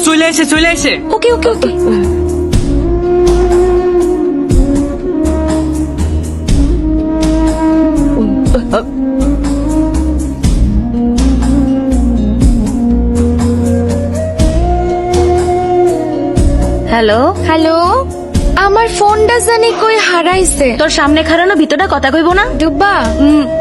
চলে এসে ওকে ওকে okay hello, hello আমার ফোনটা জানি কই হারাইছে। তোর সামনে খাড়ানো ভিতরটা কথা কইব না? ডুব্বা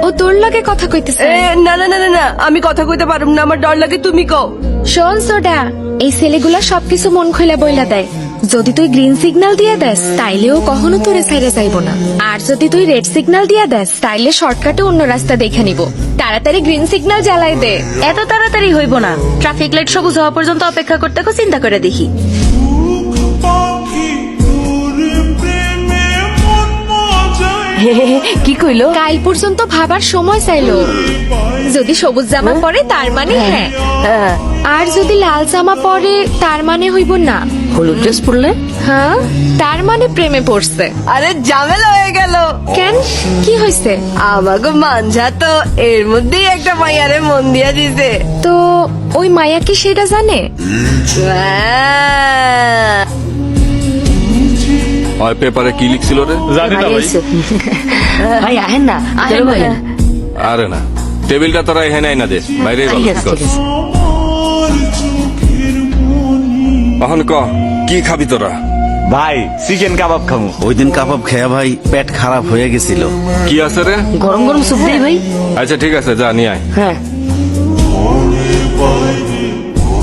ও তোর লাগে কথা কইতেছে। না না না না না, আমি কথা কইতে পারুম না, আমার ডর লাগে, তুমি কও। শোন সোডা, এই ছেলেগুলা সবকিছু মন খুলে বইলা দেয়। যদি তুই গ্রিন সিগন্যাল দিয়ে দেস তাইলেও কখনো তোরে ছেড়ে যাইব না, আর যদি তুই রেড সিগন্যাল দিয়ে দেস তাইলে শর্টকাটে অন্য রাস্তা দেখে নিব। তাড়াতাড়ি গ্রিন সিগন্যাল জ্বালাই দে। এত তাড়াতাড়ি হইব না, ট্রাফিক লাইট সবুজ হওয়া পর্যন্ত অপেক্ষা করতে চিন্তা করে দেখি। কি কইলো? কাল পর্যন্ত ভাবার সময় চাইলো। যদি সবুজ জামা পরে তার মানে হ্যাঁ, আর যদি লাল জামা পরে তার মানে হইব না। হলুদ ড্রেস পরলে? হ্যাঁ, তার মানে প্রেমে পড়ছে। আরে ঝামেলা হয়ে গেল। কেন, কি হয়েছে? আমাকে মানজা তো এর মধ্যেই একটা মাইয়ারে মন দিয়া দিছে। তো ওই মায়া কি সেটা জানে? ওই পেপারে কি লিখছিল রে? জানি না ভাই। ভাই আহেন না, ভিতরে বসেন। আরে না, টেবিলটা তোরা এখানে আইনা দে, বাইরে ঠিক আছে, ঠিক আছে। এখন ক কি খাবি তোরা? ভাই চিকেন কাবাব খামু। ওই দিন কাবাব খেয়া ভাই পেট খারাপ হয়ে গেছিল। কি আছে রে? গরম গরম স্যুপ দেই ভাই। আচ্ছা ঠিক আছে, যা নিয়ে আয়। হ্যাঁ,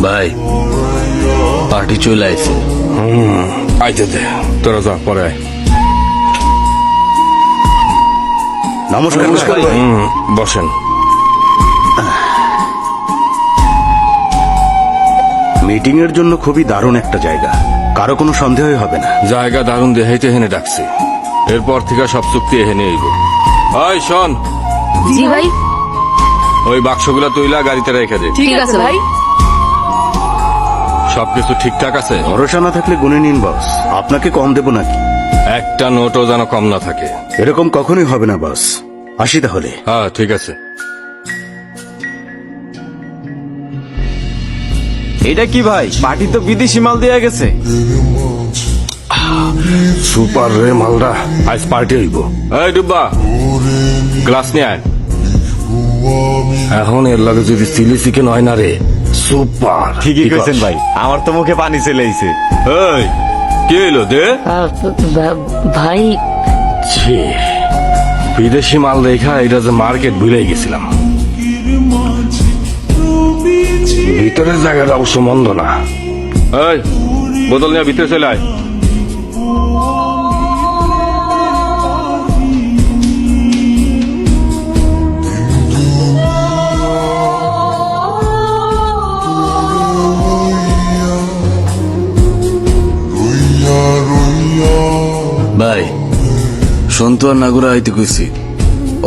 ভাই পার্টি চলে আইছে। আইতে দে, তোরা যা পরে আয়। নমস্কার ভাই। বসেন। মিটিং এর জন্য খুবই দারুণ একটা জায়গা, কারো কোনো সন্দেহই হবে না। জায়গা দারুণ দেখাইতে হেনে ডাকছি, এরপর থেকে সব চুক্তি এখানে আইব। ওই শোন, জি ভাই, ওই বাক্সগুলা তুইলা গাড়িতে রেখে দে। ঠিক আছে ভাই। সবকিছু ঠিকঠাক আছে? ভরসা না থাকলে গুনে নিন বস, আপনাকে কম দেব নাকি? একটা নোটও যেন কম না থাকে। এরকম কখনোই হবে না বস। আসি তাহলে। হ্যাঁ ঠিক আছে। এটা কি ভাই, পার্টি তো বিদেশি মাল দেয়া গেছে। সুপার রে মালদা, আজ পার্টি হইব। এই ডুব্বা, গ্লাস নিয়ে আয়। এখন এর লাগে যদি চিলি চিকেন হয় না রে, সুপার। ঠিকই কইছেন ভাই, আমার তো মুখে পানি চলে আইছে। এই কি হইলো দে? ভাই ছি, বিদেশি মাল দেখা এটা যে মার্কেট ভুলে গেছিলাম। ভিতরের জায়গাটা অবশ্য মন্দ না। এই বোতল নিয়ে ভিতরে চলে আয়। ভাই সন্তু আর নাগুরা আইতে কইছি,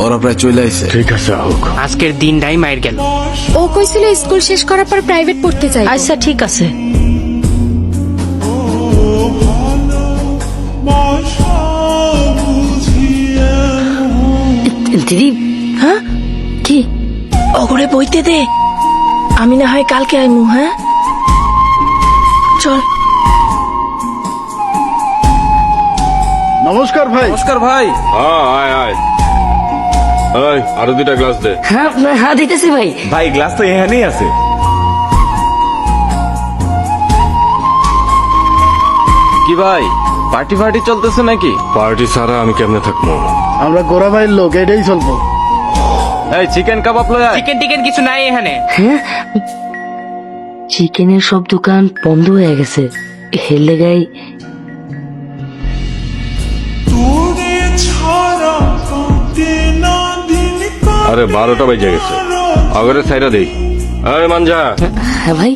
ওরা প্রায় চলে আইছে। ঠিক আছে হোক। আজকের দিনটাই মায়ের গেল। ও কইছিল স্কুল শেষ করার পর প্রাইভেট পড়তে চাই। আচ্ছা ঠিক আছে। দিদি, হ্যাঁ কি ওগরে বইতে দে, আমি না হয় কালকে আইমু। হ্যাঁ চল। নমস্কার ভাই। নমস্কার ভাই। হ্যাঁ আয় আয়। এই আরো দুটা গ্লাস দে। হ্যাঁ হ্যাঁ দিতেছি ভাই। ভাই গ্লাস তো এখানেই আছে। কি ভাই, পার্টি ফার্টি চলতেছে নাকি? পার্টি ছাড়া আমি কেমনে থাকবো? আমরা গোরা ভাইয়ের লোক, এটাই চলবো। এই চিকেন কাবাব লয় আয়। চিকেন টিকেন কিছু নাই এখানে। হ্যাঁ, চিকেনের সব দোকান বন্ধ হয়ে গেছে। হেলে গাই আরে 12টা বেজে গেছে, আগরে সাইডা দেই। এই মানজা, হ্যাঁ ভাই।